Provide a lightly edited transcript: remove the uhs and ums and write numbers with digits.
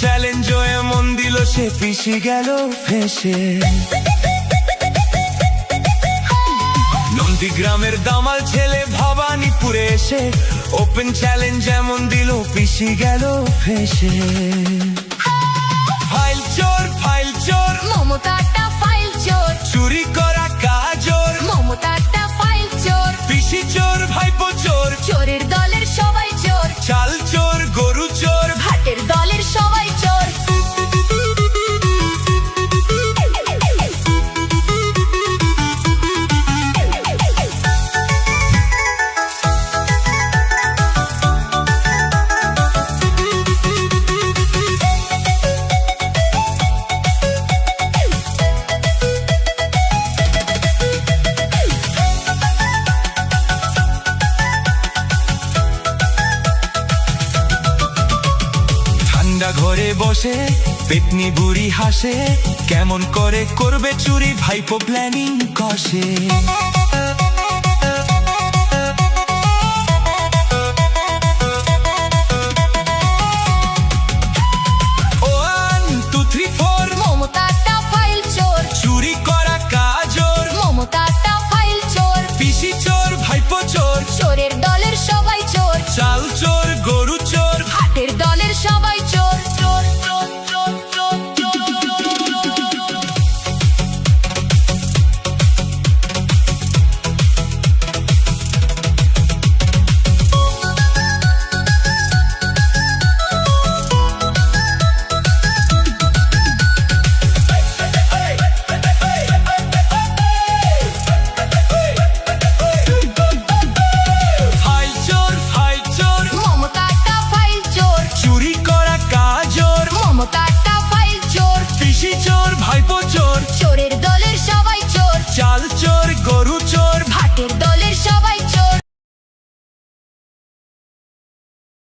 Challenge এমন দিল সে পিছি গেল ফেসে। নন্দীগ্রামের দামাল ছেলে ভবানীপুরে এসে ওপেন চ্যালেঞ্জ এমন দিল পিছি গেল ফেসে। ফাইল চোর মমতাটা ফাইল চোর, চুরি করা কাজর, মমতাটা ফাইল চোর, পিসি চোর ভাইপো চোর, চোরের দলের সবাই চোর, চাল চোর গরু চোর, ভাটের দলের সবাই চোর। ঘরে বসে পেতনি বুড়ি হাসে, কেমন করে করবে চুরি ভাইপো প্ল্যানিং কষে। মমতাটা ফাইল চোর, চুরি করা কাজর, মমতাটা ফাইল চোর, পিসি চোর ভাইপো চোর, চোরের দলের সবাই চোর, চাল চোর গরু চোর, ভাটের দলের সবাই চোর। চুরি করা কাজর, মমতাটা ফাইল চোর, পিসি চোর